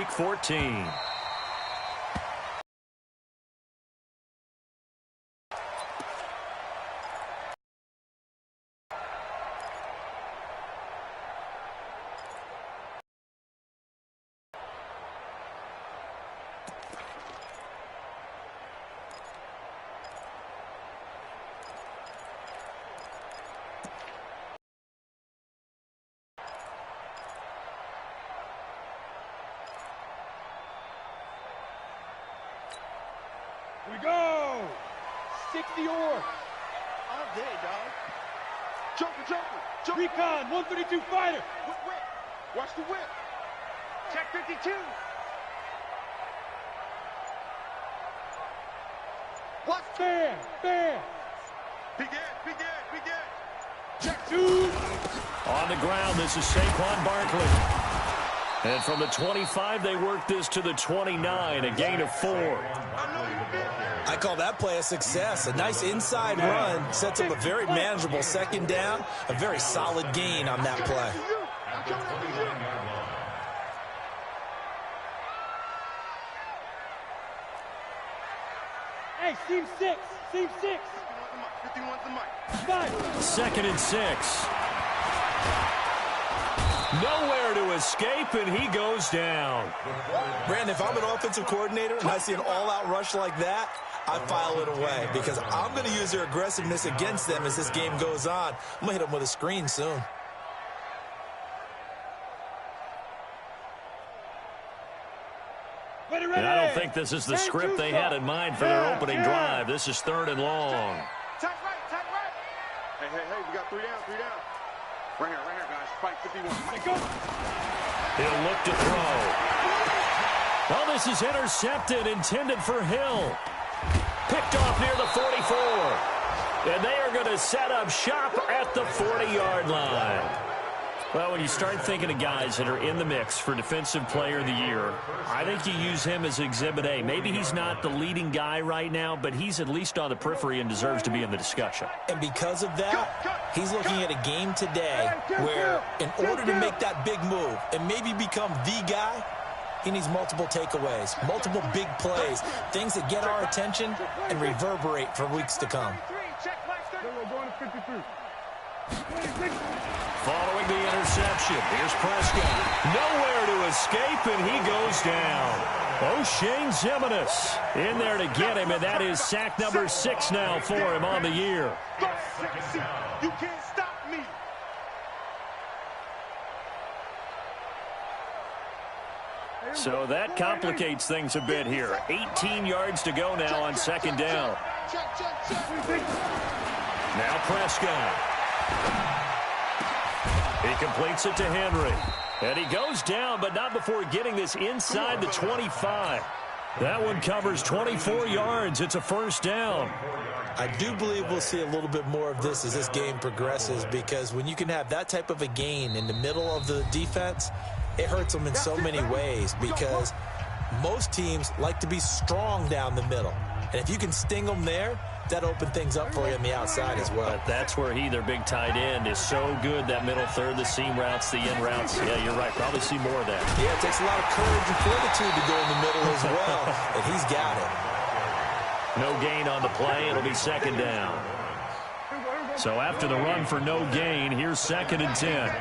take 14. We go! 60 or. All day, dog. Joker. Recon, 132 fighter. Whip. Watch the whip. Check 52. Watch. Bam. Begin. Check 2. On the ground, this is Saquon Barkley. And from the 25, they work this to the 29, a gain of 4. I call that play a success. A nice inside run sets up a very manageable second down, a very solid gain on that play. Hey, seam 6. 51's the mic. 2nd and 6. Nowhere to escape, and he goes down. Brandon, if I'm an offensive coordinator and I see an all-out rush like that, I file it away because I'm going to use their aggressiveness against them as this game goes on. I'm going to hit them with a screen soon. And I don't think this is the script they had in mind for their opening drive. This is 3rd and long. Tight right. Hey, we got 3 down. Right here, guys. Fight 51. He'll look to throw. Well, this is intercepted, intended for Hill. Picked off near the 44. And they are going to set up shop at the 40-yard line. Well, when you start thinking of guys that are in the mix for Defensive Player of the Year, I think you use him as Exhibit A. Maybe he's not the leading guy right now, but he's at least on the periphery and deserves to be in the discussion. And because of that, he's looking at a game today where in order to make that big move and maybe become the guy, he needs multiple takeaways, multiple big plays, things that get our attention and reverberate for weeks to come. Following the interception, here's Prescott. Nowhere to escape, and he goes down. O'Shane Zimenez in there to get him, and that is sack number 6 now for him on the year. You can't stop me. So that complicates things a bit here. 18 yards to go now on 2nd down. Now Prescott. He completes it to Henry. And he goes down, but not before getting this inside the 25. That one covers 24 yards. It's a 1st down. I do believe we'll see a little bit more of this as this game progresses, because when you can have that type of a gain in the middle of the defense, it hurts them in so many ways, because most teams like to be strong down the middle. And if you can sting them there, that opened things up for you on the outside as well. But that's where their big tight end, is so good, that middle third, the seam routes, the in routes. Yeah, you're right. Probably see more of that. Yeah, it takes a lot of courage and fortitude to go in the middle as well, and he's got it. No gain on the play. It'll be 2nd down. So after the run for no gain, here's 2nd and 10.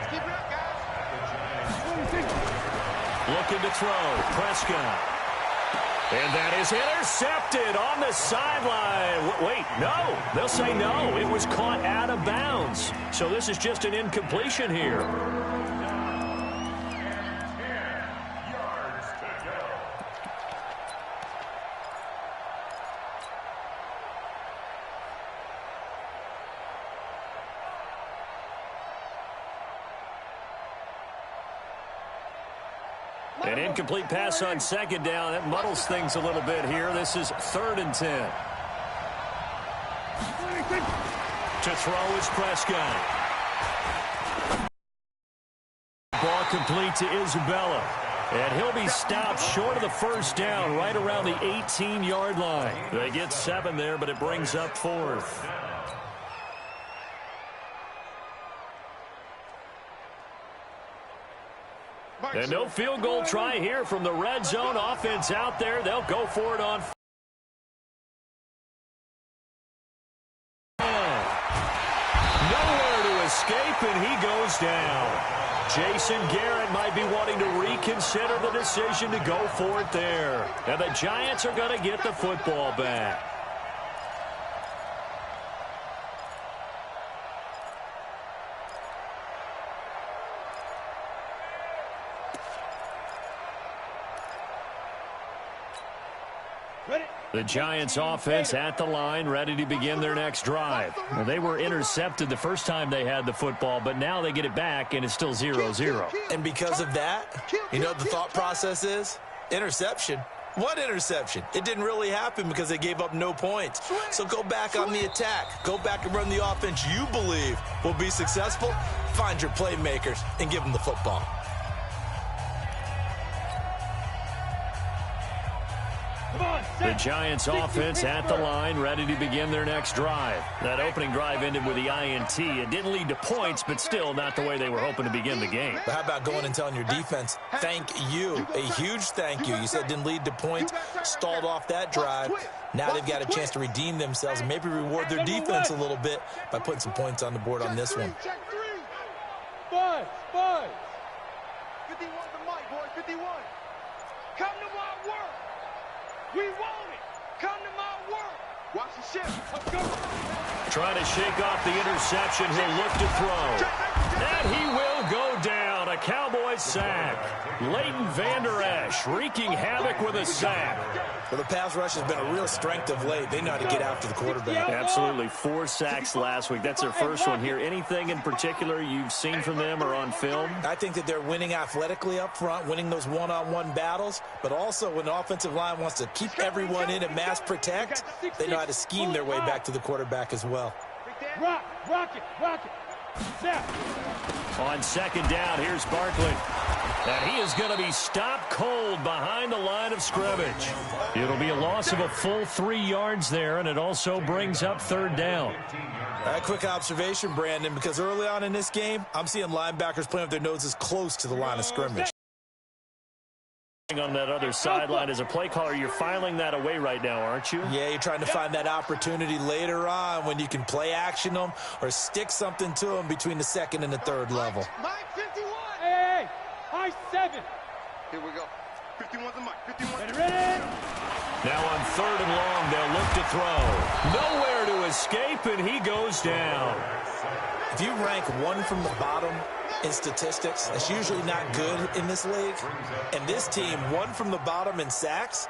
Looking to throw. Prescott. And that is intercepted on the sideline. Wait, no. They'll say no. It was caught out of bounds. So this is just an incompletion here. An incomplete pass on 2nd down. That muddles things a little bit here. This is 3rd and 10. To throw is Prescott. Ball complete to Isabella. And he'll be stopped short of the 1st down, right around the 18-yard line. They get 7 there, but it brings up 4th. And no field goal try here from the red zone. Offense out there. They'll go for it on. Nowhere to escape, and he goes down. Jason Garrett might be wanting to reconsider the decision to go for it there. And the Giants are going to get the football back. The Giants offense at the line, ready to begin their next drive. Well, they were intercepted the first time they had the football, but now they get it back, and it's still 0-0. And because of that, you know what the thought process is? Interception. What interception? It didn't really happen because they gave up no points. So go back on the attack. Go back and run the offense you believe will be successful. Find your playmakers and give them the football. The Giants offense at the line, ready to begin their next drive. That opening drive ended with the INT. It didn't lead to points, but still not the way they were hoping to begin the game. But how about going and telling your defense, thank you, a huge thank you. You said it didn't lead to points, stalled off that drive. Now they've got a chance to redeem themselves and maybe reward their defense a little bit by putting some points on the board on this one. Buzz. 51's the mic, boys, 51. Come to my work. We want it. Come to my work. Watch the shift. Let's go. Trying to shake off the interception. He'll look to throw. And he will go down. A Cowboys sack. Leighton Vander Esch wreaking havoc with a sack. Well, the pass rush has been a real strength of late. They know how to get after the quarterback. Absolutely. 4 sacks last week. That's their first one here. Anything in particular you've seen from them or on film? I think that they're winning athletically up front, winning those one-on-one battles, but also when the offensive line wants to keep everyone in and mass protect, they know how to scheme their way back to the quarterback as well. Rock it. Snap. On second down, here's Barkley. And he is going to be stopped cold behind the line of scrimmage. It'll be a loss of a full 3 yards there, and it also brings up third down. A quick observation, Brandon, because early on in this game, I'm seeing linebackers playing with their noses close to the line of scrimmage. On that other sideline as a play caller, you're filing that away right now, aren't you? Yeah, you're trying to find that opportunity later on when you can play action them or stick something to them between the second and the third level. Mike 51. Hey, high 7. Here we go. 51's the mic. 51. Ready? Now on third and long, they'll look to throw. Nowhere to escape, and he goes down. If you rank one from the bottom in statistics, that's usually not good in this league. And this team, one from the bottom in sacks,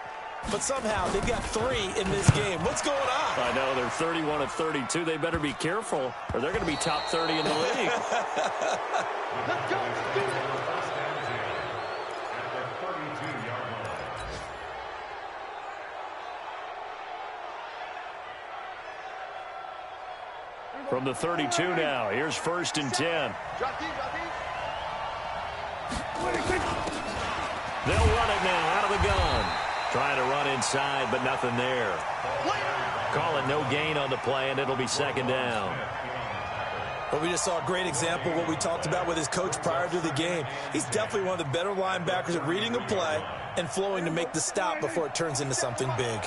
but somehow they've got 3 in this game. What's going on? I know, they're 31 of 32. They better be careful, or they're going to be top 30 in the league. Let's go. Let's do it. From the 32 now, here's first and 10. Drop deep. They'll run it now out of the gun. Trying to run inside, but nothing there. Call it no gain on the play, and it'll be second down. Well, we just saw a great example of what we talked about with his coach prior to the game. He's definitely one of the better linebackers at reading a play and flowing to make the stop before it turns into something big.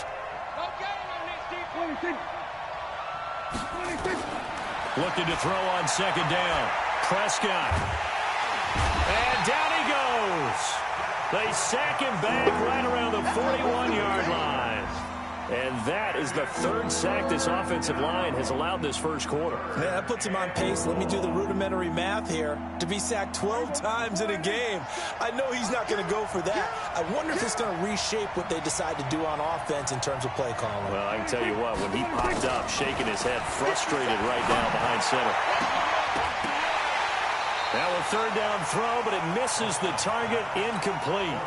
Looking to throw on second down. Prescott. And down he goes. They sack him back right around the 41-yard line. And that is the 3rd sack this offensive line has allowed this first quarter. Yeah, that puts him on pace. Let me do the rudimentary math here. To be sacked 12 times in a game, I know he's not going to go for that. I wonder if it's going to reshape what they decide to do on offense in terms of play calling. Well, I can tell you what, when he popped up, shaking his head, frustrated right now behind center. Now a third down throw, but it misses the target, incomplete.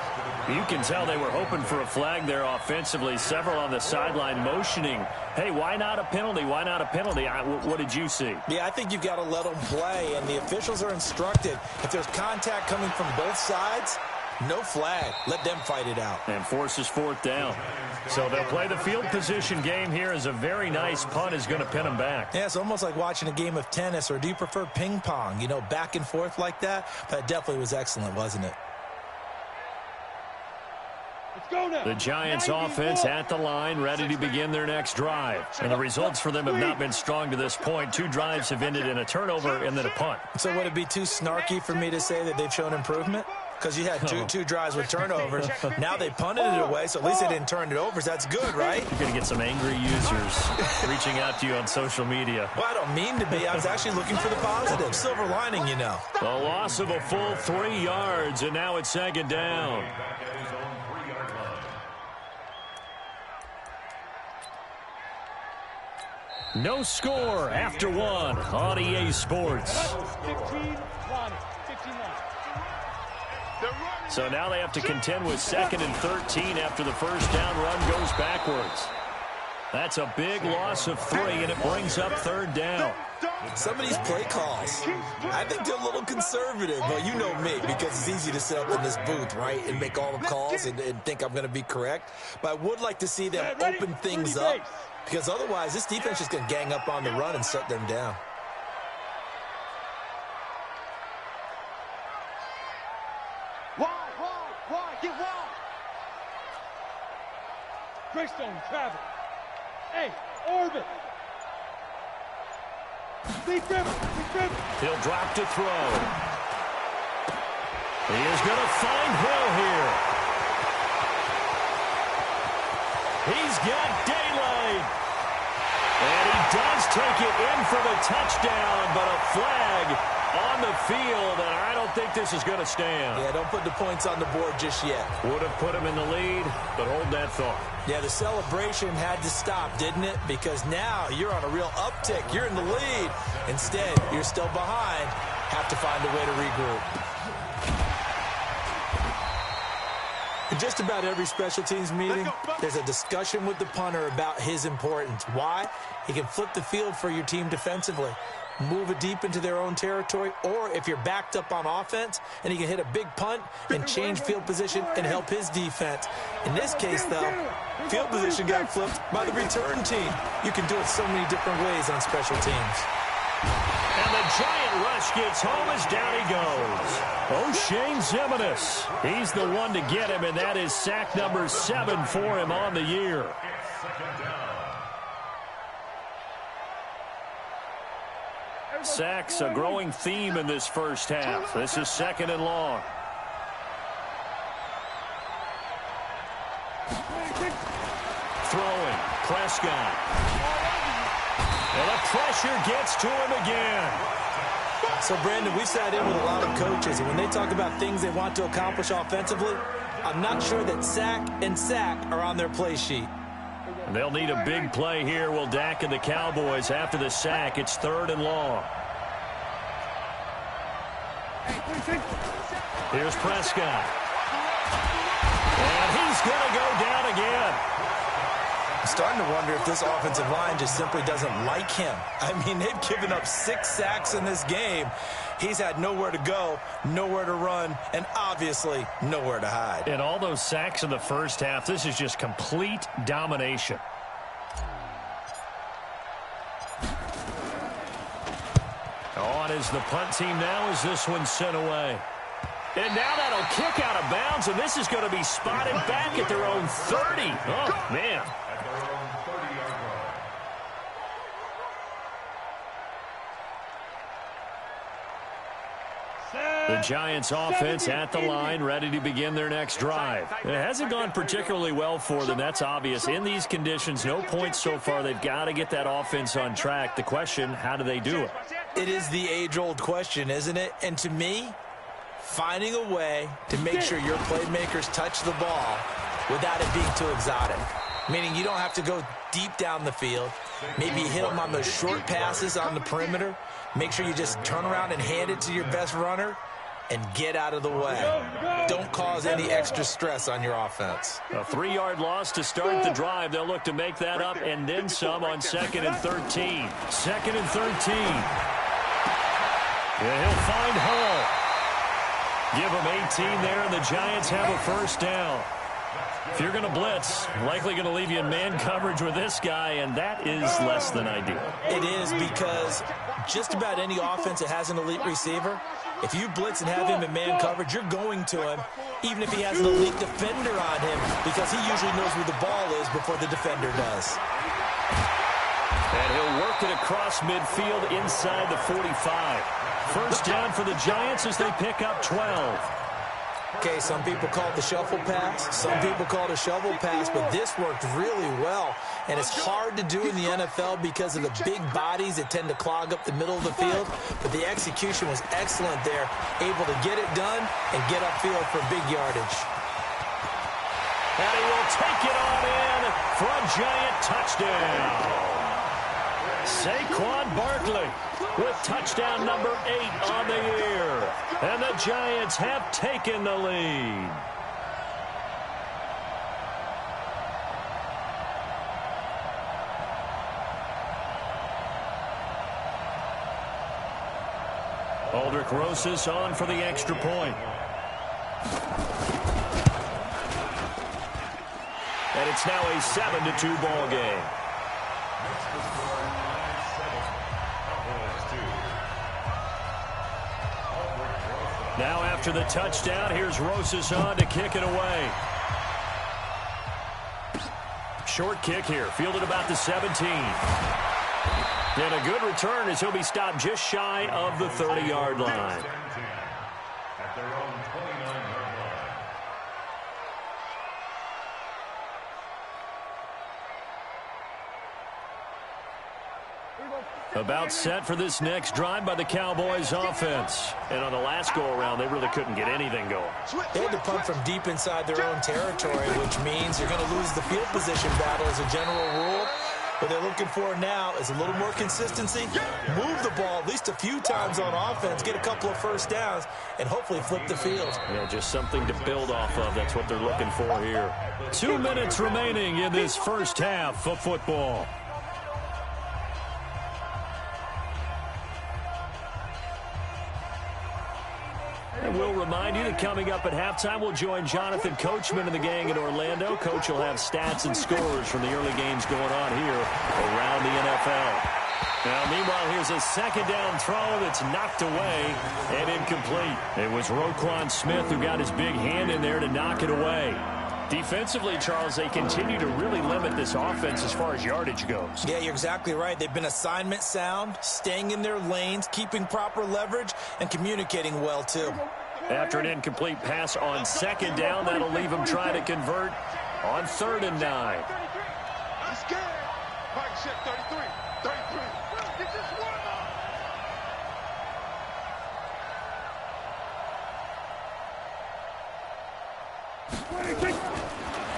You can tell they were hoping for a flag there offensively. Several on the sideline motioning, hey, why not a penalty? Why not a penalty? What did you see? Yeah, I think you've got to let them play, and the officials are instructed. If there's contact coming from both sides, no flag. Let them fight it out. And forces fourth down. So they'll play the field position game here as a very nice punt is going to pin them back. Yeah, it's almost like watching a game of tennis, or do you prefer ping pong? You know, back and forth like that? That definitely was excellent, wasn't it? Let's go now. The Giants offense at the line, ready to begin their next drive. And the results for them have not been strong to this point. 2 drives have ended in a turnover and then a punt. So would it be too snarky for me to say that they've shown improvement? Because you had two drives with turnovers. Now they punted it away, so at least they didn't turn it over. So that's good, right? You're going to get some angry users reaching out to you on social media. Well, I don't mean to be. I was actually looking for the positive. Silver lining, you know. The loss of a full 3 yards, and now it's 2nd down. No score after 1 on EA Sports. 15-20. 15-9. So now they have to contend with 2nd and 13 after the first down run goes backwards. That's a big loss of 3, and it brings up 3rd down. Some of these play calls, I think they're a little conservative, but you know me, because it's easy to sit up in this booth, right, and make all the calls and think I'm going to be correct. But I would like to see them open things up, because otherwise this defense is going to gang up on the run and shut them down. Wide, get wide. Greystone, travel. Hey, orbit. Deep river. He'll drop to throw. He is going to find Hill here. He's got daylight. And he does take it in for the touchdown, but a flag on the field, and I don't think this is going to stand. Yeah, don't put the points on the board just yet. Would have put him in the lead, but hold that thought. Yeah, the celebration had to stop, didn't it? Because now you're on a real uptick. You're in the lead. Instead, you're still behind. Have to find a way to regroup. In just about every special teams meeting, there's a discussion with the punter about his importance. Why? He can flip the field for your team defensively, move it deep into their own territory, or if you're backed up on offense, and he can hit a big punt and change field position and help his defense. In this case, though, field position got flipped by the return team. You can do it so many different ways on special teams. And the giant rush gets home as down he goes. O'Shane Zimenez. He's the one to get him, and that is sack number 7 for him on the year. Sacks a growing theme in this first half. This is 2nd and long. Throwing. Prescott. And the pressure gets to him again. So, Brandon, we sat in with a lot of coaches, and when they talk about things they want to accomplish offensively, I'm not sure that sack and sack are on their play sheet. They'll need a big play here, will Dak and the Cowboys. After the sack, it's 3rd and long. Here's Prescott. And he's going to go down again. I'm starting to wonder if this offensive line just simply doesn't like him. I mean, they've given up 6 sacks in this game. He's had nowhere to go, nowhere to run, and obviously nowhere to hide. And all those sacks in the first half, this is just complete domination. On is the punt team now as this one's sent away. And now that'll kick out of bounds, and this is going to be spotted back at their own 30. Oh, man. The Giants offense at the line, ready to begin their next drive. It hasn't gone particularly well for them, that's obvious. In these conditions, no points so far. They've got to get that offense on track. The question, how do they do it? It is the age-old question, isn't it? And to me, finding a way to make sure your playmakers touch the ball without it being too exotic. Meaning you don't have to go deep down the field. Maybe hit them on those short passes on the perimeter. Make sure you just turn around and hand it to your best runner and get out of the way. Don't cause any extra stress on your offense. A 3-yard loss to start the drive. They'll look to make that up and then some on 2nd and 13. 2nd and 13. And he'll find Hull. Give him 18 there, and the Giants have a first down. If you're going to blitz, likely going to leave you in man coverage with this guy, and that is less than ideal. It is, because just about any offense that has an elite receiver, if you blitz and have him in man coverage, you're going to him. Even if he has an elite defender on him, because he usually knows where the ball is before the defender does. And he'll work it across midfield inside the 45. First down for the Giants as they pick up 12. Okay, some people call it the shuffle pass. Some people call it a shovel pass, but this worked really well. And it's hard to do in the NFL because of the big bodies that tend to clog up the middle of the field. But the execution was excellent there, able to get it done and get upfield for big yardage. And he will take it on in for a Giant touchdown. Saquon Barkley with touchdown number 8 on the year. And the Giants have taken the lead. Aldrich Rosas on for the extra point. And it's now a 7-2 ball game. Now after the touchdown, here's Rosas on to kick it away. Short kick here, fielded about the 17. And a good return as he'll be stopped just shy of the 30-yard line. At their own 29-yard line. About set for this next drive by the Cowboys offense. And on the last go-around, they really couldn't get anything going. They had to punt from deep inside their own territory, which means you're going to lose the field position battle as a general rule. What they're looking for now is a little more consistency, move the ball at least a few times on offense, get a couple of first downs, and hopefully flip the field. Yeah, just something to build off of. That's what they're looking for here. 2 minutes remaining in this first half of football. And we'll remind you that coming up at halftime, we'll join Jonathan Coachman and the gang in Orlando. Coach will have stats and scores from the early games going on here around the NFL. Now, meanwhile, here's a second down throw that's knocked away and incomplete. It was Roquan Smith who got his big hand in there to knock it away. Defensively, Charles, they continue to really limit this offense as far as yardage goes. Yeah, you're exactly right. They've been assignment sound, staying in their lanes, keeping proper leverage, and communicating well, too. After an incomplete pass on second down, that'll leave them trying to convert on 3rd and 9. I'm scared. Mike said 33. 33. Get this one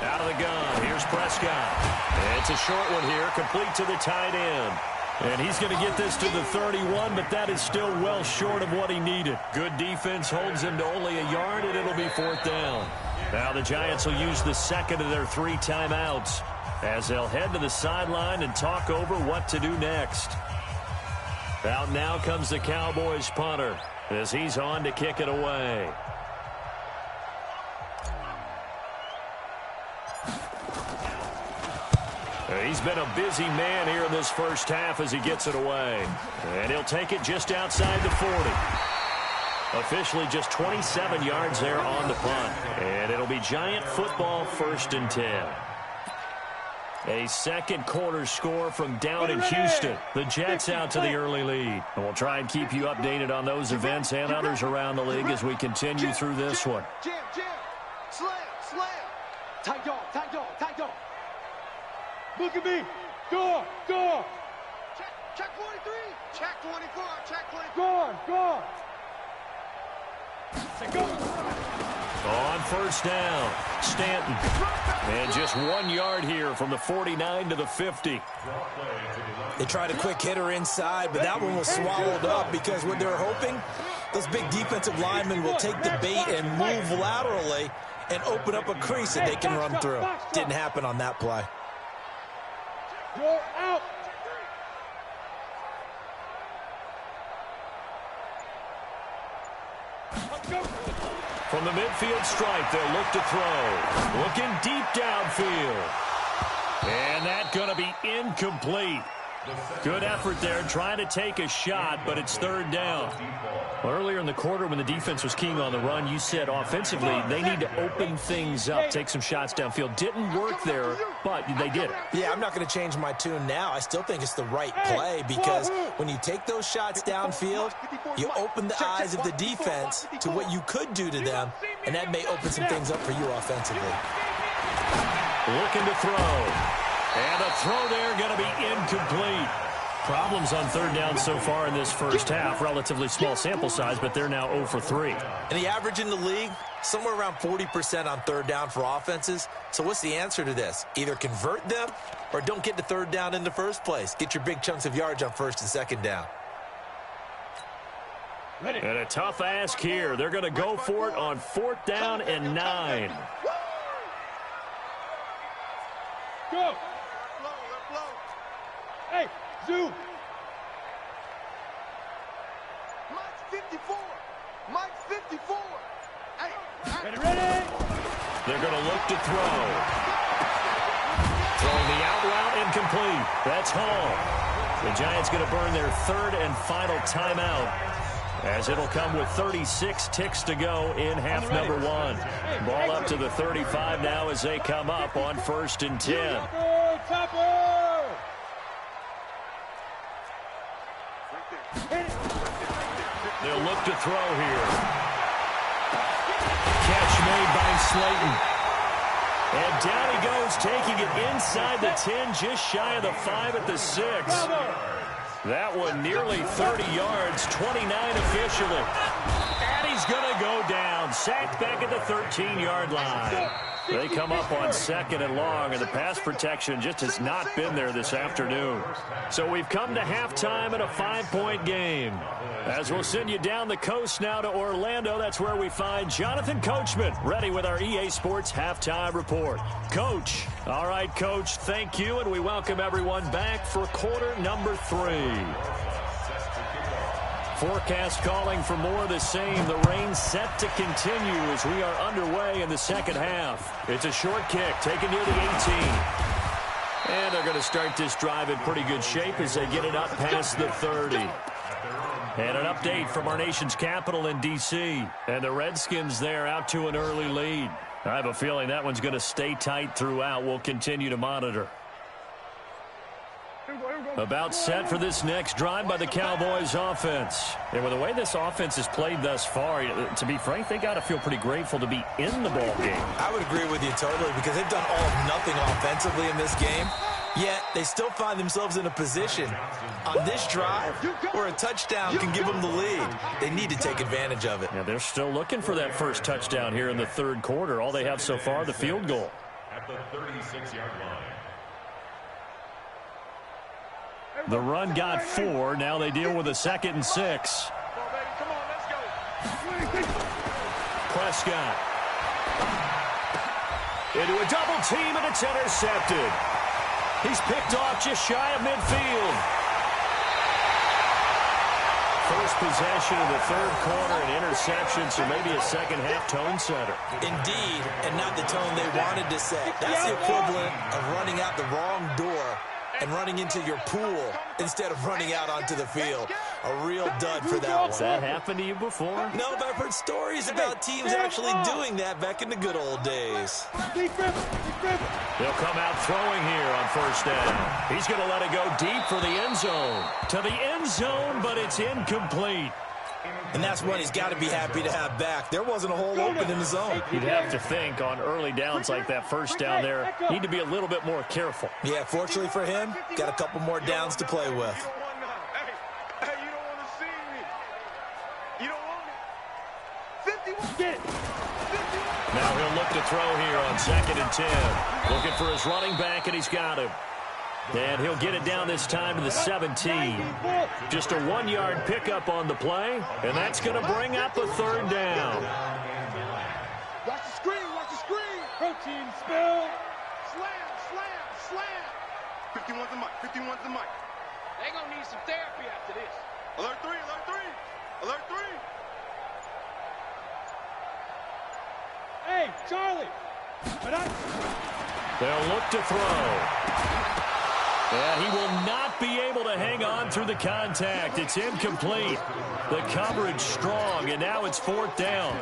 Out of the gun, here's Prescott. It's a short one here, complete to the tight end. And he's going to get this to the 31, but that is still well short of what he needed. Good defense holds him to only a yard, and it'll be 4th down. Now the Giants will use the second of their 3 timeouts as they'll head to the sideline and talk over what to do next. Out now comes the Cowboys punter as he's on to kick it away. He's been a busy man here in this first half as he gets it away. And he'll take it just outside the 40. Officially just 27 yards there on the punt. And it'll be Giant football 1st and 10. A second quarter score from down in Houston. The Jets out to the early lead. And we'll try and keep you updated on those events and others around the league as we continue through this one. Jam, jam. Slam, slam. Tight dog, tight dog, tight dog. Look at me. Door, door. Check 43. Check 24. Check 24. Gone. Go. On 1st down, Stanton. And just 1 yard here from the 49 to the 50. They tried a quick hitter inside, but that one was swallowed up because what they're hoping, those big defensive linemen will take the bait and move laterally and open up a crease that they can run through. Didn't happen on that play. You're out. From the midfield stripe, they'll look to throw. Looking deep downfield. And that's going to be incomplete. Good effort there, trying to take a shot, but it's third down. Well, earlier in the quarter when the defense was keying on the run, you said offensively they need to open things up, take some shots downfield. Didn't work there, but they did it. Yeah, I'm not going to change my tune now. I still think it's the right play because when you take those shots downfield, you open the eyes of the defense to what you could do to them, and that may open some things up for you offensively. Looking to throw. And a throw there going to be incomplete. Problems on third down so far in this first half. Relatively small sample size, but they're now 0 for 3. And the average in the league, somewhere around 40% on third down for offenses. So what's the answer to this? Either convert them or don't get to third down in the first place. Get your big chunks of yards on first and second down. And a tough ask here. They're going to go for it on 4th down and 9. Go. Hey, zoom. Mike's 54. Mike's 54. Hey. Ready. They're going to look to throw. Throwing the out route, incomplete. That's Hall. The Giants going to burn their third and final timeout, as it'll come with 36 ticks to go in half number 1. Ball up to the 35 now as they come up on 1st and 10. They'll look to throw here. Catch made by Slayton. And down he goes, taking it inside the 10, just shy of the 5 at the 6. That one nearly 30 yards, 29 officially. And he's going to go down. Sacked back at the 13-yard line. They come up on 2nd and long, and the pass protection just has not been there this afternoon. So we've come to halftime in a 5-point game. As we'll send you down the coast now to Orlando, that's where we find Jonathan Coachman, ready with our EA Sports Halftime Report. Coach. All right, Coach, thank you, and we welcome everyone back for quarter number 3. Forecast calling for more of the same. The rain set to continue as we are underway in the second half. It's a short kick taken near the 18. And they're going to start this drive in pretty good shape as they get it up past the 30. And an update from our nation's capital in D.C. And the Redskins there out to an early lead. I have a feeling that one's going to stay tight throughout. We'll continue to monitor. About set for this next drive by the Cowboys offense. And with the way this offense has played thus far, to be frank, they got to feel pretty grateful to be in the ball game. I would agree with you totally because they've done all of nothing offensively in this game. Yet they still find themselves in a position on this drive where a touchdown can give them the lead. They need to take advantage of it. Yeah, they're still looking for that first touchdown here in the third quarter. All they have so far, the field goal. At the 36-yard line. The run got 4. Now they deal with a 2nd and 6. Come on, let's go. Prescott. Into a double team, and it's intercepted. He's picked off just shy of midfield. First possession of the third quarter, an interception, so maybe a second-half tone setter. Indeed, and not the tone they wanted to set. That's the equivalent of running out the wrong door and running into your pool instead of running out onto the field. A real dud for that one. Has that happened to you before? No, but I've heard stories about teams actually doing that back in the good old days. They'll come out throwing here on first down. He's going to let it go deep for the end zone. To the end zone, but it's incomplete. And that's one he's got to be happy to have back. There wasn't a hole open in the zone. You'd have to think on early downs like that first down there, need to be a little bit more careful. Yeah, fortunately for him, got a couple more downs to play with. Hey, you don't want to see me. You don't want it. 51. Get it. 51. Now he'll look to throw here on 2nd and 10. Looking for his running back, and he's got him. And he'll get it down this time to the 17. Just a 1-yard pickup on the play, and that's going to bring up a third down. Watch the screen. Watch the screen. Protein spill. Slam. 51's the mic. 51's the mic. They're going to need some therapy after this. Alert 3. Alert 3. Hey, Charlie. They'll look to throw. Yeah, he will not be able to hang on through the contact. It's incomplete. The coverage strong, and now it's 4th down.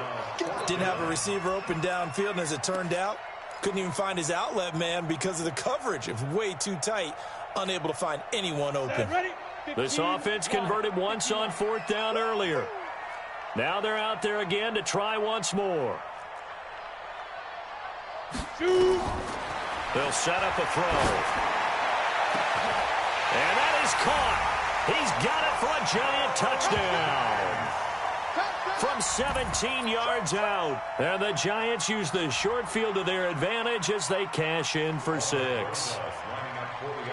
Didn't have a receiver open downfield, and as it turned out, couldn't even find his outlet man because of the coverage. It was way too tight, unable to find anyone open. This offense converted once on 4th down earlier. Now they're out there again to try once more. They'll set up a throw. And that is caught. He's got it for a giant touchdown. From 17 yards out. And the Giants use the short field to their advantage as they cash in for 6.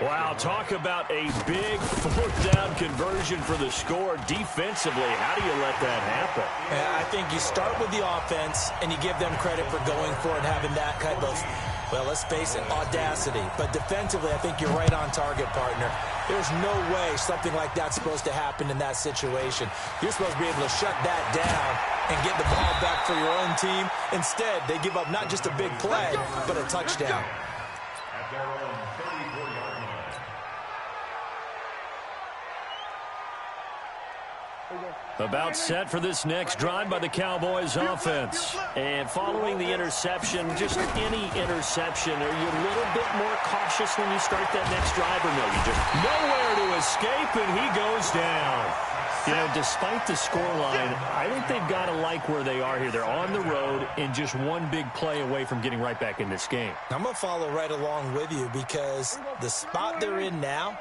Wow, talk about a big 4th down conversion for the score. Defensively, how do you let that happen? Yeah, I think you start with the offense, and you give them credit for going for it and having that kind of, well, let's face it, audacity. But defensively, I think you're right on target, partner. There's no way something like that's supposed to happen in that situation. You're supposed to be able to shut that down and get the ball back for your own team. Instead, they give up not just a big play, but a touchdown. At their own 34-yard line. About set for this next drive by the Cowboys offense. And following the interception, just any interception, are you a little bit more cautious when you start that next drive, or no? You just nowhere to escape, and he goes down. You know, despite the scoreline, I think they've got to like where they are here. They're on the road and just one big play away from getting right back in this game. I'm going to follow right along with you because the spot they're in now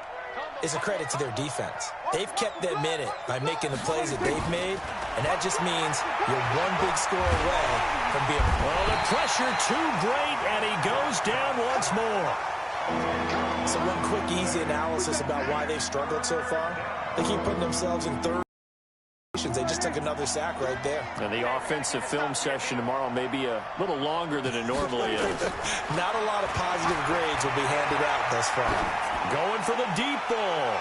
is a credit to their defense. They've kept them in it by making the plays that they've made, and that just means you're one big score away from being... Well, the pressure too great, and he goes down once more. So one quick, easy analysis about why they've struggled so far. They keep putting themselves in third. They just took another sack right there. And the offensive film session tomorrow may be a little longer than it normally is. Not a lot of positive grades will be handed out thus far. Going for the deep ball.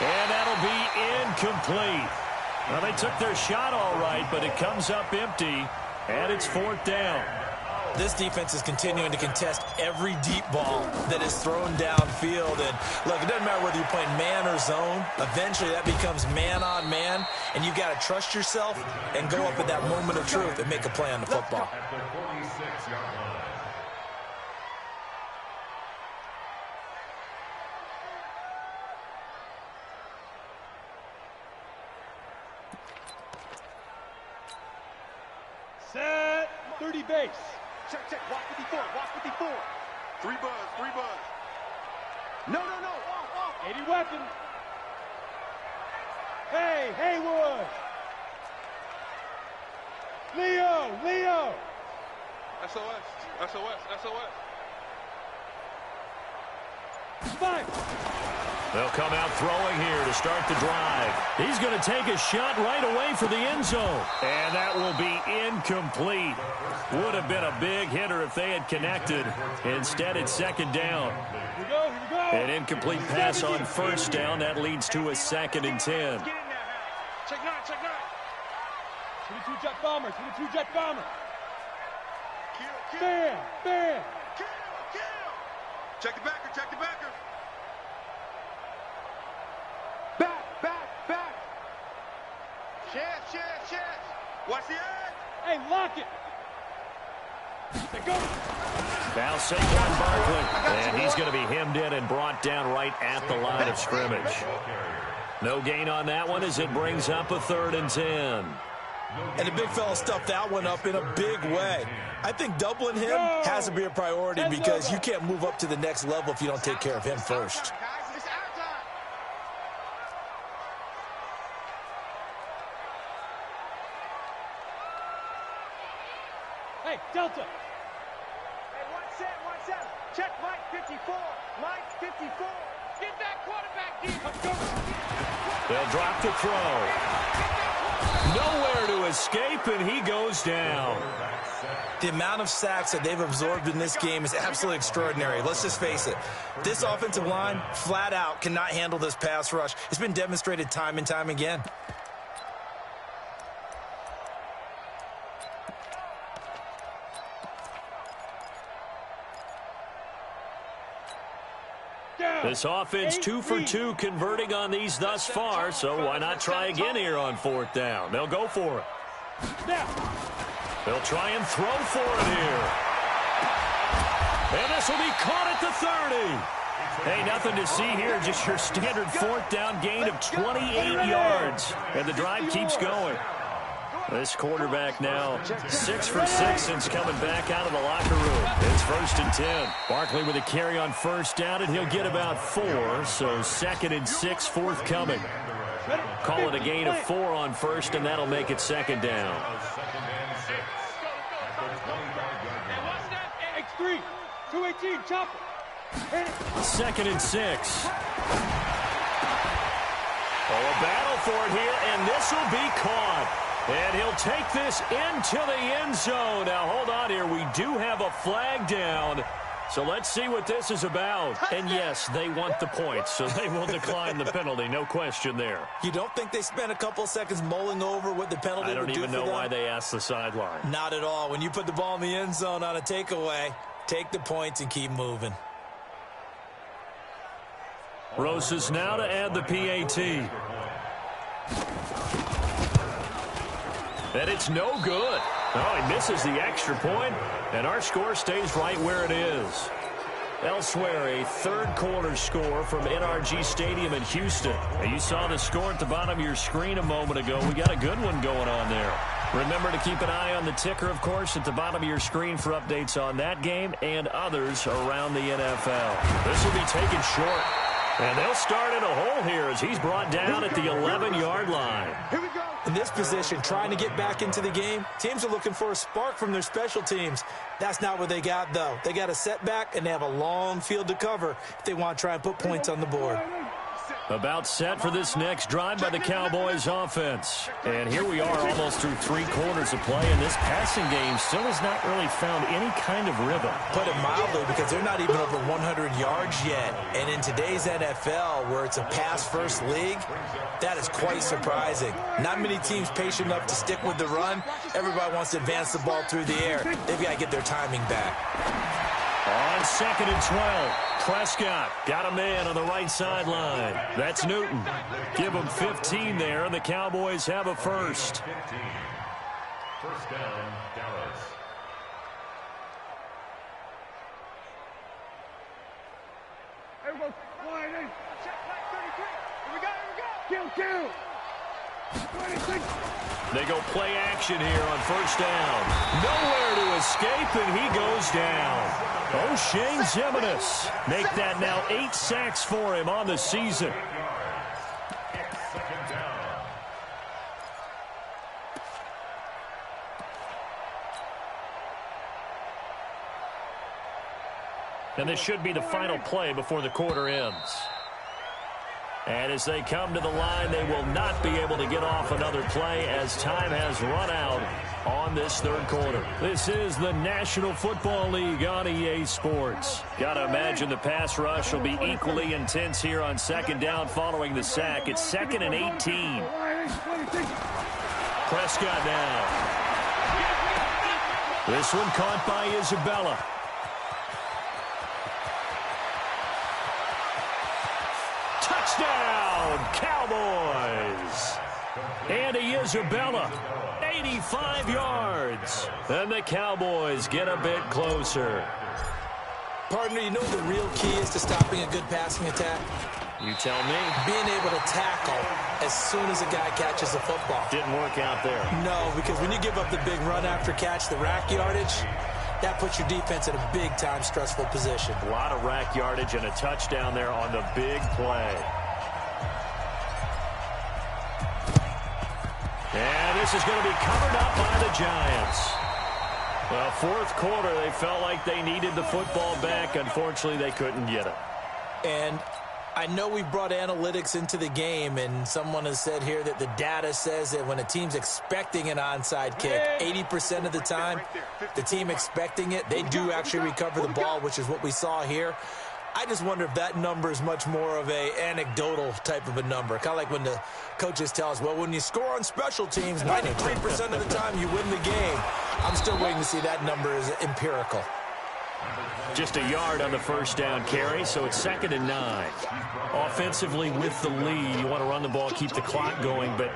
And that'll be incomplete. Well, they took their shot all right, but it comes up empty, and it's 4th down. This defense is continuing to contest every deep ball that is thrown downfield. And, look, it doesn't matter whether you're playing man or zone. Eventually, that becomes man-on-man, and you got to trust yourself and go up at that moment of truth and make a play on the football. At their 46-yard line. Set. 30 base. Check, check. Watch 54. Watch 54. 3 buzz. 3 buzz. No, no, no. Off, off. 80 weapon. Hey, Haywood. Leo, Leo. SOS. SOS. SOS. Spike. They'll come out throwing here to start the drive. He's going to take a shot right away for the end zone. And that will be incomplete. Would have been a big hitter if they had connected. Instead, it's 2nd down. Here we go, here we go. An incomplete pass on 1st down. That leads to a 2nd and 10. Get in there, Hal. Check 9, check 9. 22 jet bomber, 22 jet bomber. Kill, kill. Bam, bam. Kill, kill. Check the backer, check the backer. Back, back, back. Chance. Watch the edge. Hey, lock it. They go. Now Saquon Barkley. And he's going to be hemmed in and brought down right at the line of scrimmage. No gain on that one as it brings up a 3rd and 10. And the big fella stuffed that one up in a big way. I think doubling him has to be a priority because you can't move up to the next level if you don't take care of him first. Guys, it's our time. Hey, Delta. Hey, one set. Check Mike 54. Mike 54. Get that quarterback deep. Let's go. They'll drop the throw. Nowhere to escape, and he goes down. The amount of sacks that they've absorbed in this game is absolutely extraordinary. Let's just face it. This offensive line, flat out, cannot handle this pass rush. It's been demonstrated time and time again. This offense 2 for 2 converting on these thus far, so why not try again here on 4th down? They'll go for it. They'll try and throw for it here. And this will be caught at the 30. Hey, nothing to see here, just your standard 4th down gain of 28 yards. And the drive keeps going. This quarterback now 6 for 6 since coming back out of the locker room. It's 1st and 10. Barkley with a carry on 1st down, and he'll get about 4. So 2nd and 6 forthcoming. Call it a gain of 4 on 1st, and that'll make it 2nd down. X3, 218, chopper. 2nd and 6. Oh, a battle for it here, and this will be caught. And he'll take this into the end zone. Now, hold on here. We do have a flag down. So let's see what this is about. And, yes, they want the points, so they will decline the penalty. No question there. You don't think they spent a couple seconds mulling over what the penalty would do for them? I don't even know why they asked the sideline. Not at all. When you put the ball in the end zone on a takeaway, take the points and keep moving. Rosas now to add the PAT. And it's no good. Oh, he misses the extra point, and our score stays right where it is. Elsewhere, a 3rd quarter score from NRG Stadium in Houston. And you saw the score at the bottom of your screen a moment ago. We got a good one going on there. Remember to keep an eye on the ticker, of course, at the bottom of your screen for updates on that game and others around the NFL. This will be taken short. And they'll start in a hole here as he's brought down at the 11-yard line. Here we go. In this position, trying to get back into the game, teams are looking for a spark from their special teams. That's not what they got, though. They got a setback, and they have a long field to cover if they want to try and put points on the board. About set for this next drive by the Cowboys offense. And here we are almost through 3 quarters of play, and this passing game still has not really found any kind of rhythm. Put it mildly, because they're not even over 100 yards yet. And in today's NFL, where it's a pass-first league, that is quite surprising. Not many teams patient enough to stick with the run. Everybody wants to advance the ball through the air. They've got to get their timing back. On 2nd and 12, Prescott got a man on the right sideline. That's Newton. Give him 15 there, and the Cowboys have a 1st. 1st down, Dallas. Everybody, line in. Check back 33. Here we go. Kill. 26. They go play action here on 1st down. Nowhere to escape, and he goes down. O'Shane Zimenez make that now 8 sacks for him on the season. And this should be the final play before the quarter ends. And as they come to the line, they will not be able to get off another play as time has run out on this 3rd quarter. This is the National Football League on EA Sports. Got to imagine the pass rush will be equally intense here on 2nd down following the sack. It's 2nd and 18. Prescott now. This one caught by Isabella. Touchdown, Cowboys. Andy Isabella, 85 yards. And the Cowboys get a bit closer. Partner, you know the real key is to stopping a good passing attack? You tell me. Being able to tackle as soon as a guy catches the football. Didn't work out there. No, because when you give up the big run after catch, the rack yardage, that puts your defense in a big-time stressful position. A lot of rack yardage and a touchdown there on the big play. And this is going to be covered up by the Giants. Well, 4th quarter, they felt like they needed the football back. Unfortunately, they couldn't get it. And I know we brought analytics into the game, and someone has said here that the data says that when a team's expecting an onside kick, 80% of the time, the team expecting it, they do actually recover the ball, which is what we saw here. I just wonder if that number is much more of a anecdotal type of a number. Kind of like when the coaches tell us, well, when you score on special teams, 93% of the time you win the game. I'm still waiting to see that number is empirical. Just a yard on the first down carry, so it's 2nd and 9. Offensively, with the lead, you want to run the ball, keep the clock going, but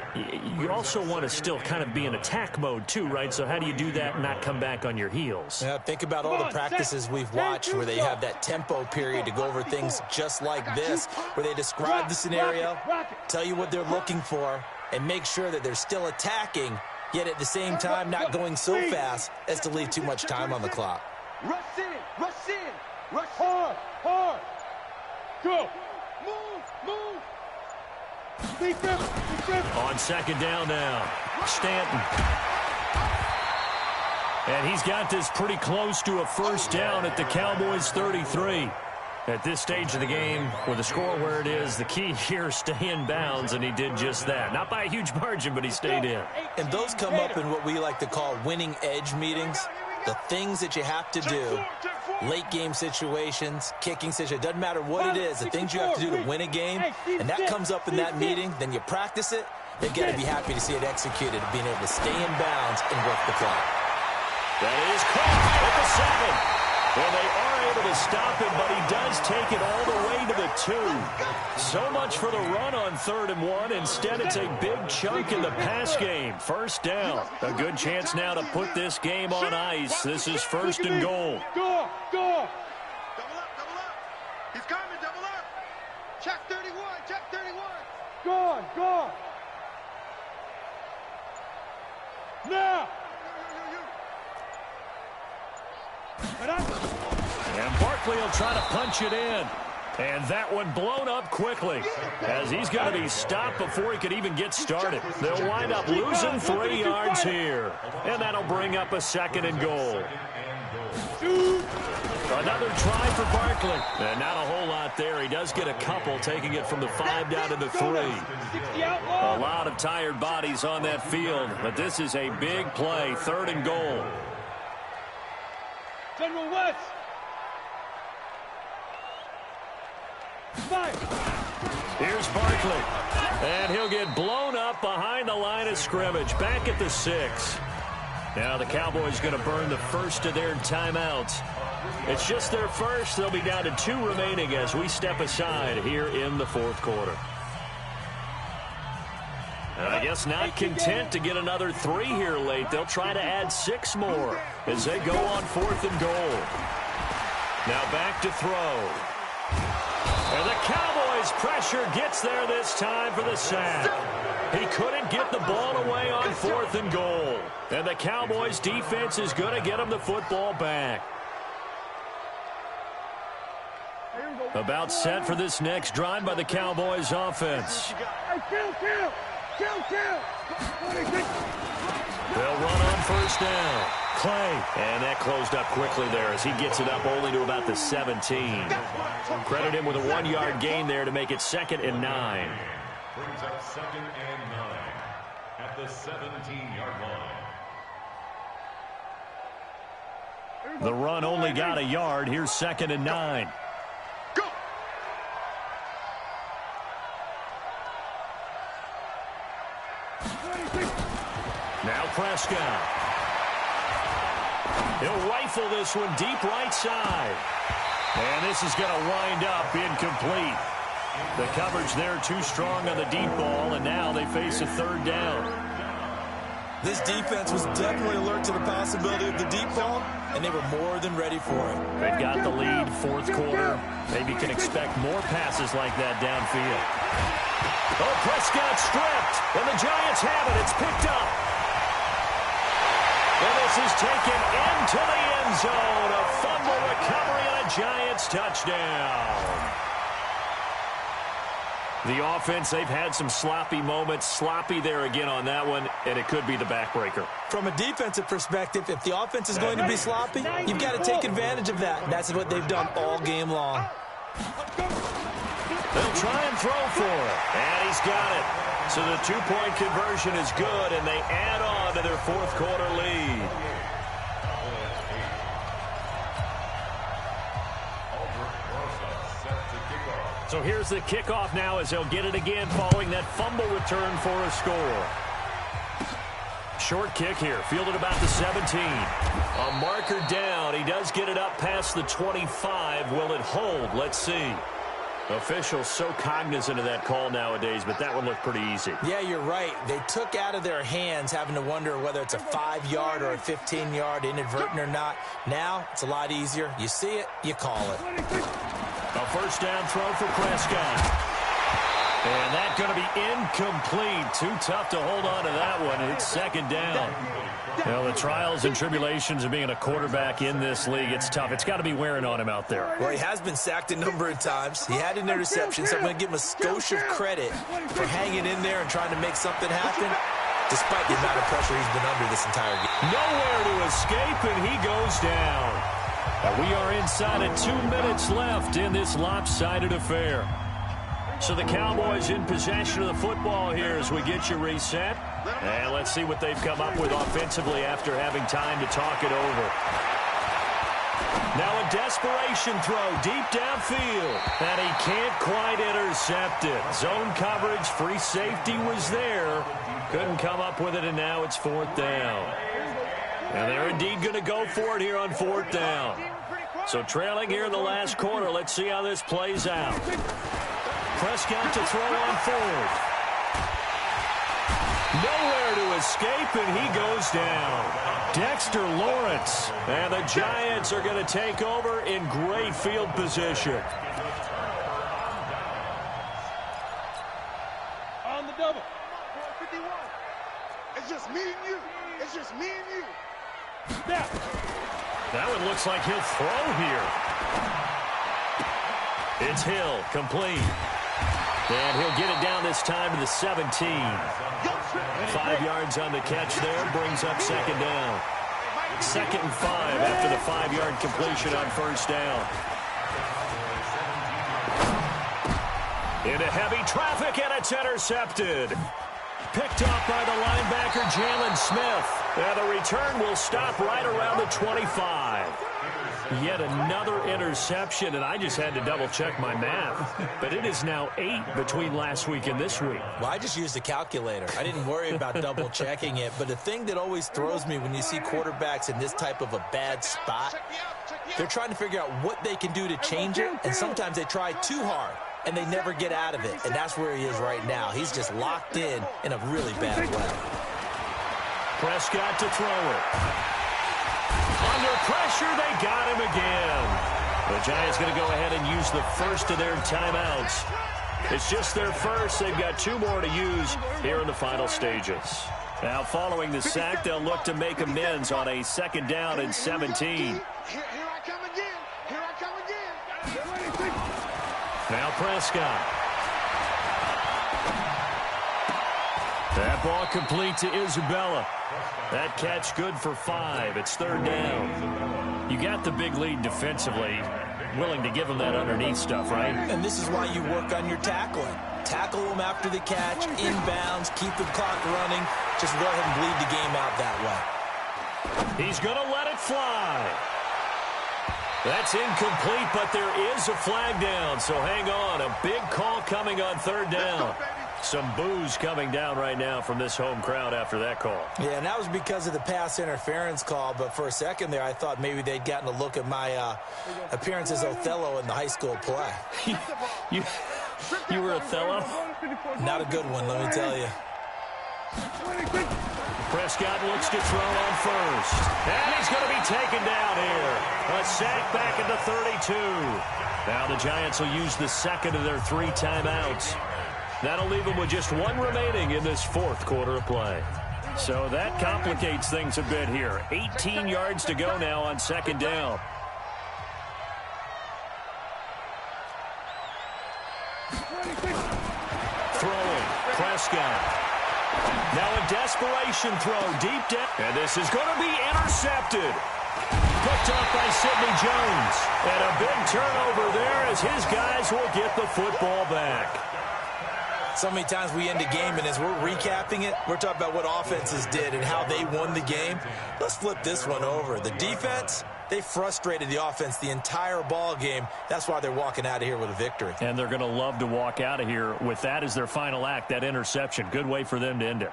you also want to still kind of be in attack mode too, right? So how do you do that and not come back on your heels? Yeah, think about all the practices we've watched where they have that tempo period to go over things just like this, where they describe the scenario, tell you what they're looking for, and make sure that they're still attacking, yet at the same time not going so fast as to leave too much time on the clock. Rush in, rush in, rush hard, hard. Go. Move. On 2nd down now, Stanton. And he's got this pretty close to a first down at the Cowboys' 33. At this stage of the game, with the score where it is, the key here, stay in bounds, and he did just that. Not by a huge margin, but he stayed in. And those come up in what we like to call winning edge meetings. The things that you have to do, late game situations, kicking situations, doesn't matter what it is, the things you have to do to win a game, and that comes up in that meeting, then you practice it, they've got to be happy to see it executed, being able to stay in bounds and work the clock. That is caught at the 7. Well, they are able to stop him, but he does take it all the way to the 2. So much for the run on 3rd and 1. Instead, it's a big chunk in the pass game. First down. A good chance now to put this game on ice. This is 1st and goal. Go. Double up. He's coming, double up. Check 31, check 31. Go. Now. And Barkley will try to punch it in. And that one blown up quickly, as he's going to be stopped before he could even get started. They'll wind up losing 3 yards here. And that'll bring up a 2nd and goal. Another try for Barkley. And not a whole lot there. He does get a couple, taking it from the 5 down to the 3. A lot of tired bodies on that field, but this is a big play. 3rd and goal. General West. Here's Barkley. And he'll get blown up behind the line of scrimmage. Back at the 6. Now the Cowboys going to burn the first of their timeouts. It's just their first. They'll be down to 2 remaining as we step aside here in the 4th quarter. And I guess not content to get another 3 here late. They'll try to add 6 more as they go on 4th and goal. Now back to throw. And the Cowboys' pressure gets there this time for the sack. He couldn't get the ball away on 4th and goal. And the Cowboys' defense is going to get him the football back. About set for this next drive by the Cowboys' offense. They'll run on first down. Clay. And that closed up quickly there as he gets it up only to about the 17. Credit him with a 1-yard gain there to make it 2nd and 9. Brings up 2nd and 9 at the 17-yard line. The run only got a yard. Here's 2nd and 9. Go. Now Prescott. He'll rifle this one deep right side. And this is going to wind up incomplete. The coverage there too strong on the deep ball, and now they face a 3rd down. This defense was definitely alert to the possibility of the deep ball, and they were more than ready for it. They've got the lead, 4th quarter. Maybe can expect more passes like that downfield. Oh, Prescott stripped, and the Giants have it. It's picked up. And this is taken into the end zone. A fumble recovery and a Giants touchdown. The offense, they've had some sloppy moments. Sloppy there again on that one, and it could be the backbreaker. From a defensive perspective, if the offense is going to be sloppy, you've got to take advantage of that. And that's what they've done all game long. They'll try and throw for it. And he's got it. So the 2-point conversion is good, and they add on to their 4th quarter lead. So here's the kickoff now as they'll get it again following that fumble return for a score. short kick here, fielded about the 17. A marker down. He does get it up past the 25. Will it hold? Let's see. Officials so cognizant of that call nowadays, but that one looked pretty easy. Yeah, you're right. They took out of their hands having to wonder whether it's a 5-yard or a 15-yard, inadvertent or not. Now, it's a lot easier. You see it, you call it. A first down throw for Prescott. And that's going to be incomplete. Too tough to hold on to that one. It's second down. You know, the trials and tribulations of being a quarterback in this league, it's tough. It's got to be wearing on him out there. Well, he has been sacked a number of times. He had an interception, so I'm going to give him a skosh of credit for hanging in there and trying to make something happen, despite the amount of pressure he's been under this entire game. Nowhere to escape, and he goes down. We are inside of 2 minutes left in this lopsided affair. So the Cowboys in possession of the football here as we get you reset. And let's see what they've come up with offensively after having time to talk it over. Now a desperation throw deep downfield. And he can't quite intercept it. Zone coverage, free safety was there. Couldn't come up with it, and now it's fourth down. And they're indeed going to go for it here on fourth down. So trailing here in the last quarter. Let's see how this plays out. Prescott to throw on fourth. Nowhere to escape, and he goes down. Dexter Lawrence. And the Giants are going to take over in great field position. On the double. 51. It's just me and you. It's just me and you. Snap. That one looks like he'll throw here. It's Hill, complete. And he'll get it down this time to the 17. 5 yards on the catch there, brings up second down. 2nd and 5 after the 5-yard completion on first down. Into heavy traffic, and it's intercepted. Picked off by the linebacker, Jalen Smith. And the return will stop right around the 25. Yet another interception, and I just had to double-check my math. But it is now 8 between last week and this week. Well, I just used a calculator. I didn't worry about double-checking it. But the thing that always throws me when you see quarterbacks in this type of a bad spot, they're trying to figure out what they can do to change it, and sometimes they try too hard, and they never get out of it. And that's where he is right now. He's just locked in a really bad way. Prescott to throw it. Under pressure, they got him again. The Giants going to go ahead and use the first of their timeouts. It's just their first. They've got 2 more to use here in the final stages. Now, following the sack, they'll look to make amends on a 2nd down and 17. Here I come again. Here I come again. Now Prescott. That ball complete to Isabella. That catch good for 5. It's 3rd down. You got the big lead defensively. Willing to give them that underneath stuff, right? And this is why you work on your tackling. Tackle them after the catch, inbounds, keep the clock running. Just go ahead and bleed the game out that way. He's going to let it fly. That's incomplete, but there is a flag down, so hang on. A big call coming on 3rd down. Some boos coming down right now from this home crowd after that call. Yeah, and that was because of the pass interference call, but for a second there I thought maybe they'd gotten a look at my appearance as Othello in the high school play. You were Othello? Not a good one, let me tell you. Prescott looks to throw on first. And he's going to be taken down here. A sack back at the 32. Now the Giants will use the 2nd of their 3 timeouts. That'll leave them with just 1 remaining in this 4th quarter of play. So that complicates things a bit here. 18 yards to go now on 2nd down. Throwing, Prescott. Now a desperation throw deep down. And this is going to be intercepted. Picked off by Sidney Jones. And a big turnover there as his guys will get the football back. So many times we end a game, and as we're recapping it, we're talking about what offenses did and how they won the game. Let's flip this one over. The defense, they frustrated the offense the entire ball game. That's why they're walking out of here with a victory. And they're going to love to walk out of here with that as their final act, that interception. Good way for them to end it.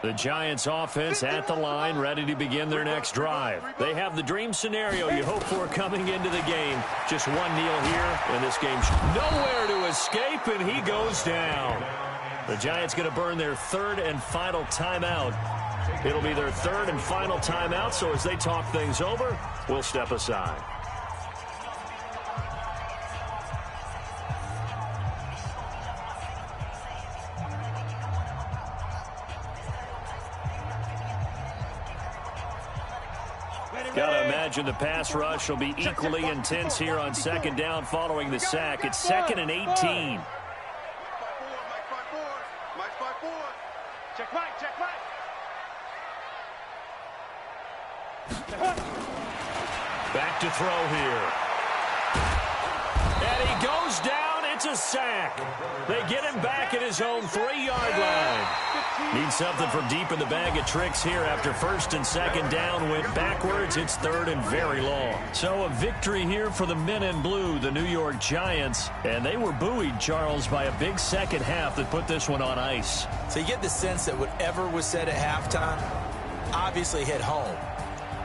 The Giants offense at the line, ready to begin their next drive. They have the dream scenario you hope for coming into the game. Just one kneel here, and this game's nowhere to escape, and he goes down. The Giants going to burn their third and final timeout. It'll be their third and final timeout, so as they talk things over, we'll step aside. Got to imagine the pass rush will be equally intense here on second down following the sack. It's 2nd and 18. Check Mike, check Mike. Back to throw here. And he goes down. It's a sack. They get him back at his own 3-yard line. Need something from deep in the bag of tricks here after first and second down went backwards. It's third and very long. So a victory here for the men in blue, the New York Giants. And they were buoyed, Charles, by a big second half that put this one on ice. So you get the sense that whatever was said at halftime obviously hit home.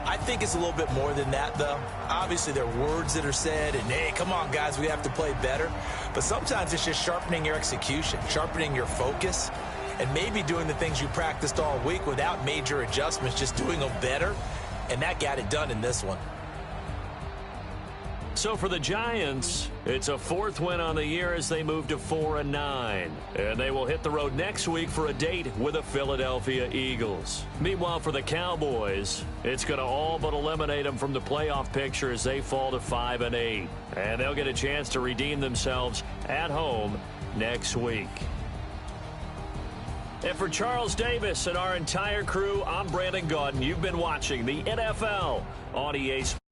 I think it's a little bit more than that, though. Obviously, there are words that are said, and, hey, come on, guys, we have to play better. But sometimes it's just sharpening your execution, sharpening your focus, and maybe doing the things you practiced all week without major adjustments, just doing them better, and that got it done in this one. So for the Giants, it's a 4th win on the year as they move to 4-9. And they will hit the road next week for a date with the Philadelphia Eagles. Meanwhile, for the Cowboys, it's going to all but eliminate them from the playoff picture as they fall to 5-8. And they'll get a chance to redeem themselves at home next week. And for Charles Davis and our entire crew, I'm Brandon Gaudin. You've been watching the NFL on EA Sports.